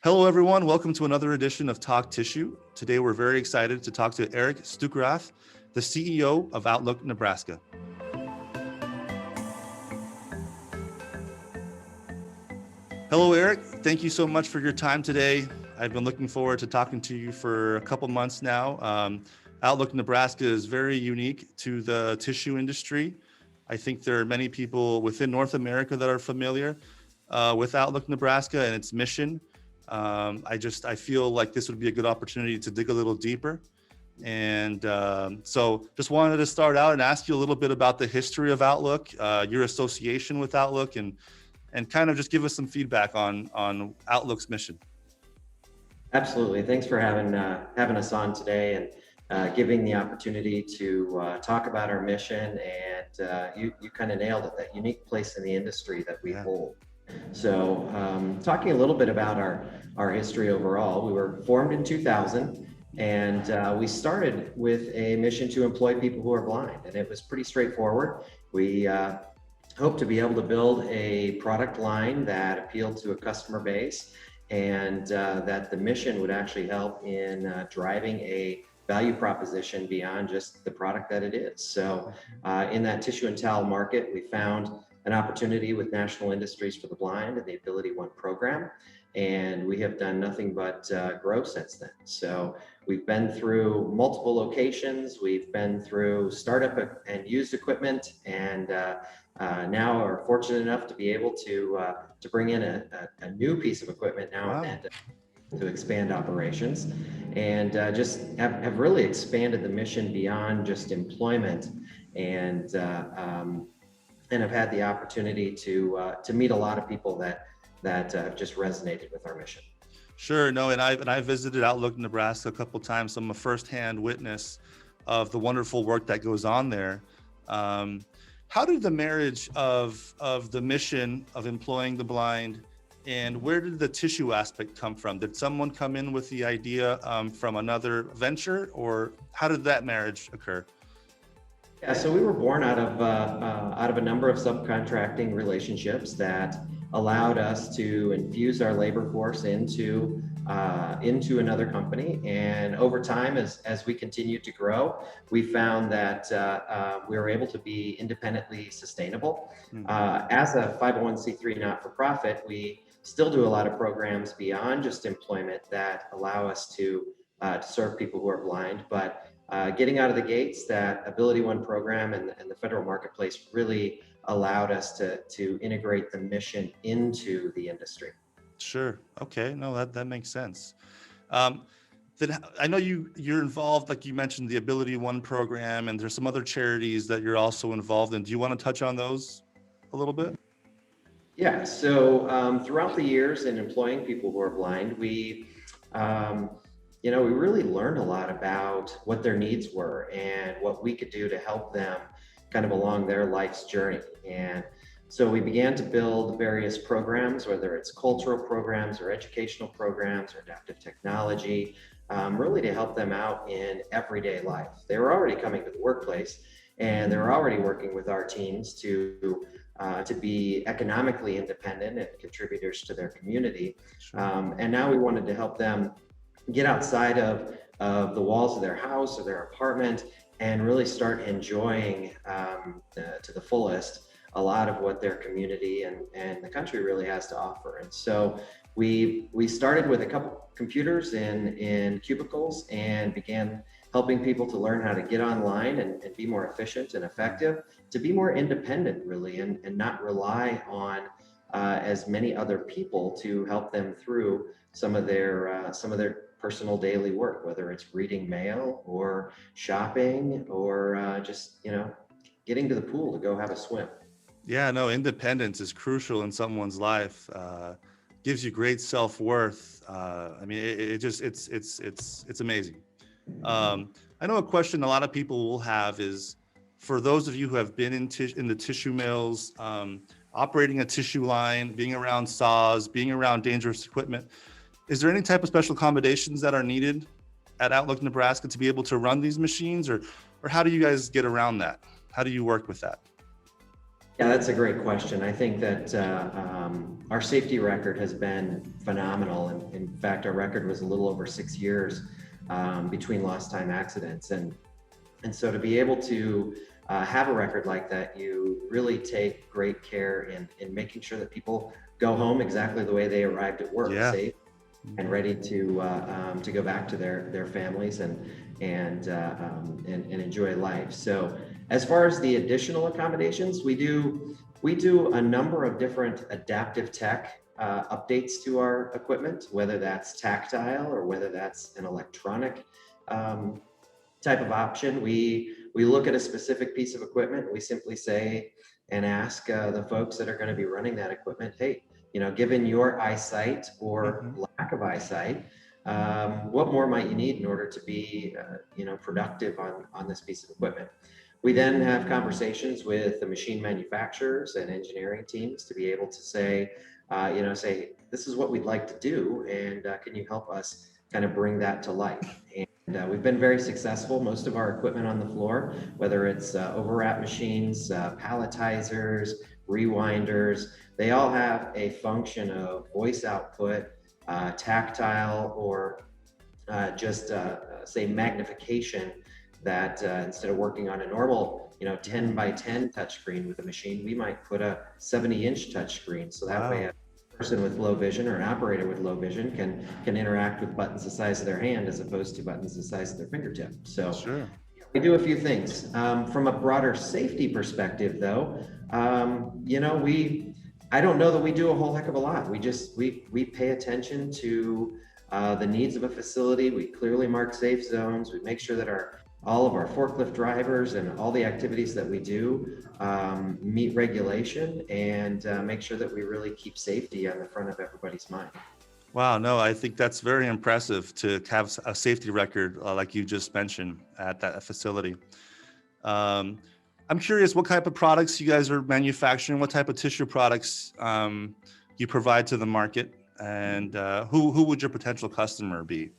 Hello, everyone. Welcome to another edition of Talk Tissue. Today, we're very excited to talk to Eric Stueckrath, the CEO of Outlook Nebraska. Hello, Eric. Thank you so much for your time today. I've been looking forward to talking to you for a couple months now. Outlook Nebraska is very unique to the tissue industry. I think there are many people within North America that are familiar with Outlook Nebraska and its mission. I feel like this would be a good opportunity to dig a little deeper. And so just wanted to start out and ask you a little bit about the history of Outlook, your association with Outlook, and kind of just give us some feedback on Outlook's mission. Absolutely. Thanks for having us on today and giving the opportunity to talk about our mission. And you kind of nailed it, that unique place in the industry that we hold. So talking a little bit about our history overall, we were formed in 2000, and we started with a mission to employ people who are blind. And it was pretty straightforward. We hope to be able to build a product line that appealed to a customer base, and that the mission would actually help in driving a value proposition beyond just the product that it is. So in that tissue and towel market, we found an opportunity with National Industries for the Blind and the Ability One program. And we have done nothing but grow since then. So we've been through multiple locations. We've been through startup and used equipment, and now are fortunate enough to be able to bring in a new piece of equipment now and then to expand operations, and just have really expanded the mission beyond just employment, and have had the opportunity to meet a lot of people that have just resonated with our mission. Sure. No, and I visited Outlook Nebraska a couple of times, so I'm a firsthand witness of the wonderful work that goes on there. How did the marriage of the mission of employing the blind, and where did the tissue aspect come from? Did someone come in with the idea from another venture, or how did that marriage occur? Yeah, so we were born out of a number of subcontracting relationships that allowed us to infuse our labor force into another company. And over time, as we continued to grow, we found that we were able to be independently sustainable. As a 501c3 not-for-profit, we still do a lot of programs beyond just employment that allow us to serve people who are blind. But getting out of the gates, that Ability One program and the federal marketplace really allowed us to integrate the mission into the industry. Sure. Okay. No, that makes sense. Then I know you're involved, like you mentioned, the Ability One program, and there's some other charities that you're also involved in. Do you want to touch on those a little bit? Yeah. So throughout the years in employing people who are blind, we really learned a lot about what their needs were and what we could do to help them kind of along their life's journey. And so we began to build various programs, whether it's cultural programs or educational programs or adaptive technology, really to help them out in everyday life. They were already coming to the workplace, and they were already working with our teams to be economically independent and contributors to their community. And now we wanted to help them get outside of the walls of their house or their apartment and really start enjoying to the fullest a lot of what their community and the country really has to offer. And so we started with a couple computers in cubicles and began helping people to learn how to get online and be more efficient and effective, to be more independent really, and not rely on as many other people to help them through some of their personal daily work, whether it's reading mail or shopping or just getting to the pool to go have a swim. Yeah, no, independence is crucial in someone's life. Gives you great self-worth. I mean, it's amazing. I know a question a lot of people will have is, for those of you who have been in the tissue mills, operating a tissue line, being around saws, being around dangerous equipment, is there any type of special accommodations that are needed at Outlook Nebraska to be able to run these machines, or how do you guys get around that? How do you work with that? Yeah, that's a great question. I think that our safety record has been phenomenal. And in fact, our record was a little over 6 years between lost time accidents. And so to be able to have a record like that, you really take great care in making sure that people go home exactly the way they arrived at work, Yeah. safe and ready to go back to their families and enjoy life. So as far as the additional accommodations, we do a number of different adaptive tech updates to our equipment, whether that's tactile or whether that's an electronic um, type of option. We look at a specific piece of equipment. We simply say and ask the folks that are going to be running that equipment, hey, given your eyesight or Hmm. lack of eyesight, what more might you need in order to be, productive on this piece of equipment? We then have conversations with the machine manufacturers and engineering teams to be able to say, this is what we'd like to do, and can you help us kind of bring that to life? And we've been very successful. Most of our equipment on the floor, whether it's overwrap machines, palletizers, rewinders, they all have a function of voice output, tactile, or just say magnification that instead of working on a normal 10 by 10 touchscreen with a machine, we might put a 70-inch touchscreen, so that way Wow. a person with low vision or an operator with low vision can interact with buttons the size of their hand as opposed to buttons the size of their fingertip. So Sure. we do a few things. From a broader safety perspective, though, we I don't know that we do a whole heck of a lot. We pay attention to the needs of a facility. We clearly mark safe zones. We make sure that all of our forklift drivers and all the activities that we do meet regulation and make sure that we really keep safety on the front of everybody's mind. Wow. No, I think that's very impressive to have a safety record like you just mentioned at that facility. Um, I'm curious what type of products you guys are manufacturing, what type of tissue products you provide to the market, and who would your potential customer be?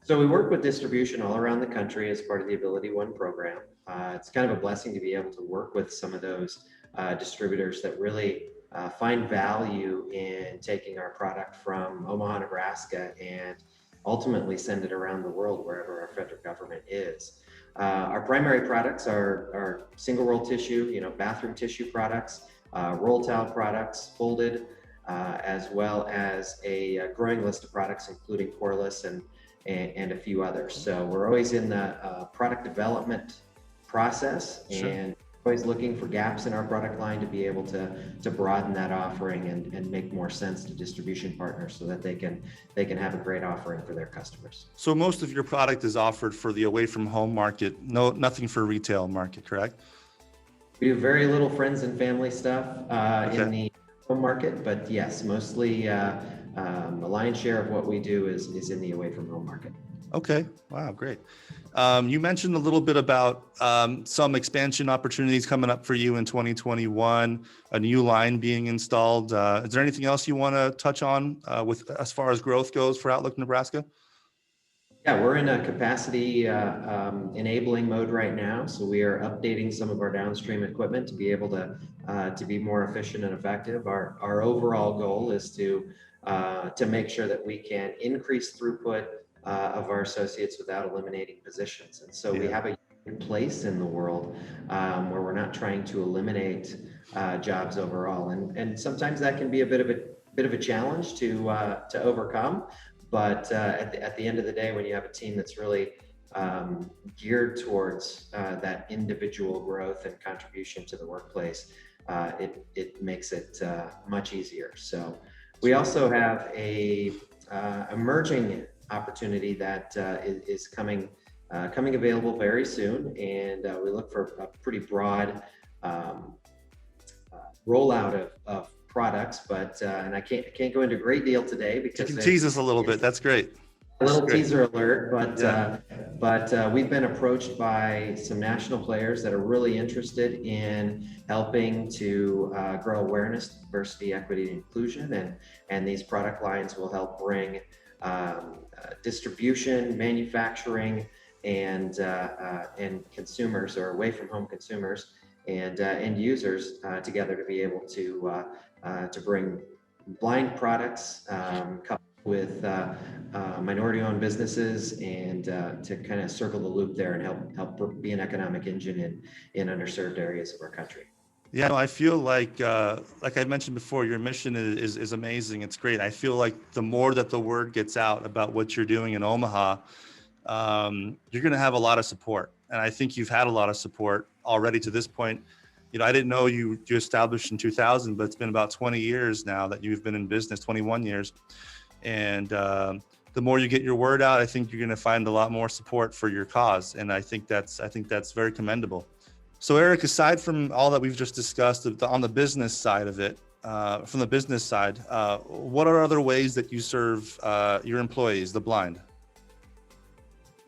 So we work with distribution all around the country as part of the Ability One program. It's kind of a blessing to be able to work with some of those distributors that really find value in taking our product from Omaha, Nebraska, and ultimately send it around the world wherever our federal government is. Our primary products are single roll tissue, bathroom tissue products, roll towel products, folded, as well as a growing list of products, including coreless and a few others. So we're always in the product development process Sure. and always looking for gaps in our product line to be able to broaden that offering and make more sense to distribution partners so that they can have a great offering for their customers. So most of your product is offered for the away from home market, nothing for retail market, correct? We do very little friends and family stuff Okay. in the home market, but yes, mostly the lion's share of what we do is in the away from home market. Okay. Wow. Great. You mentioned a little bit about some expansion opportunities coming up for you in 2021, a new line being installed. Is there anything else you want to touch on with as far as growth goes for Outlook Nebraska? Yeah, we're in a capacity enabling mode right now. So we are updating some of our downstream equipment to be able to be more efficient and effective. Our overall goal is to make sure that we can increase throughput of our associates without eliminating positions. And so we Yeah. have a place in the world where we're not trying to eliminate jobs overall, and sometimes that can be a bit of a challenge to overcome. But at the end of the day, when you have a team that's really geared towards that individual growth and contribution to the workplace, it makes it much easier. So we also have a emerging opportunity that is coming available very soon, and we look for a pretty broad rollout of products, but and I can't go into a great deal today You because can tease us a little bit. That's great. a little Great. teaser alert, but Yeah. we've been approached by some national players that are really interested in helping to grow awareness, diversity, equity, and inclusion, and these product lines will help bring distribution, manufacturing, and consumers or away from home consumers and end users together to be able to bring blind products coupled with minority-owned businesses, and to kind of circle the loop there and help be an economic engine in underserved areas of our country. Yeah, no, I feel like I mentioned before, your mission is amazing. It's great. I feel like the more that the word gets out about what you're doing in Omaha, you're going to have a lot of support. And I think you've had a lot of support already to this point. You know, I didn't know you established in 2000, but it's been about 20 years now that you've been in business, 21 years. And the more you get your word out, I think you're going to find a lot more support for your cause. And I think that's very commendable. So Eric, aside from all that we've just discussed on the business side of it, from the business side, what are other ways that you serve your employees, the blind?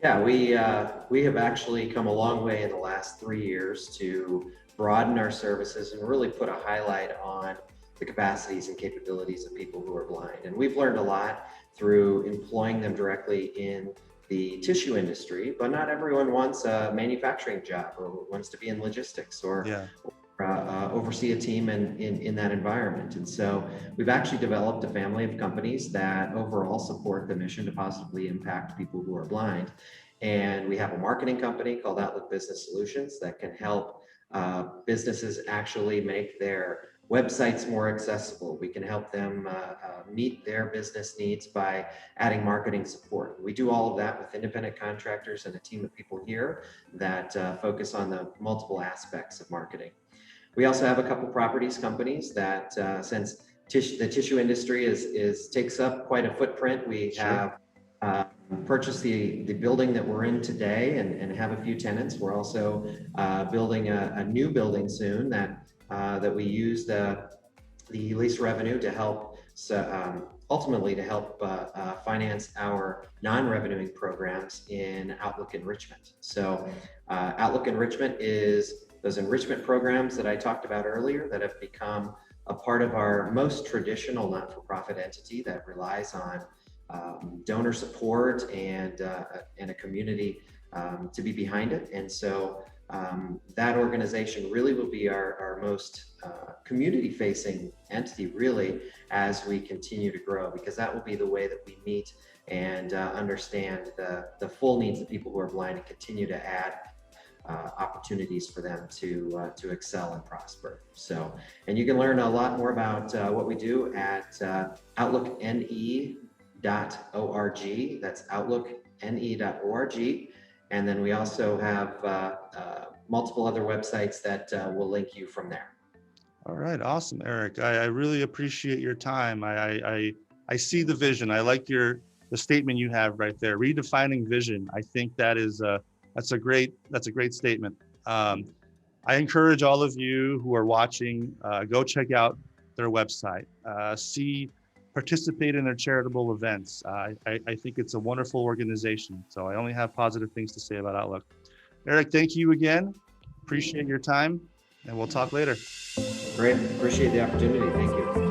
Yeah, we have actually come a long way in the last 3 years to broaden our services and really put a highlight on the capacities and capabilities of people who are blind. And we've learned a lot through employing them directly in the tissue industry, but not everyone wants a manufacturing job or wants to be in logistics or Yeah. oversee a team in that environment. And so we've actually developed a family of companies that overall support the mission to positively impact people who are blind. And we have a marketing company called Outlook Business Solutions that can help businesses actually make their websites more accessible. We can help them meet their business needs by adding marketing support. We do all of that with independent contractors and a team of people here that focus on the multiple aspects of marketing. We also have a couple properties companies that since the tissue industry takes up quite a footprint, we have purchased the building that we're in today and have a few tenants. We're also building a new building soon that we use the lease revenue to help ultimately to help finance our non-revenuing programs in Outlook Enrichment. So Outlook Enrichment is those enrichment programs that I talked about earlier that have become a part of our most traditional not-for-profit entity that relies on donor support and a community to be behind it. And so that organization really will be our most community-facing entity, really, as we continue to grow, because that will be the way that we meet and understand the full needs of people who are blind and continue to add opportunities for them to excel and prosper. So, and you can learn a lot more about what we do at outlookne.org. That's outlookne.org. And then we also have multiple other websites that will link you from there. All right, awesome, Eric. I really appreciate your time. I see the vision. I like the statement you have right there, redefining vision. I think that's a great statement. I encourage all of you who are watching, go check out their website, participate in their charitable events. I think it's a wonderful organization. So I only have positive things to say about Outlook. Eric, thank you again. Appreciate your time, and we'll talk later. Great. Appreciate the opportunity. Thank you.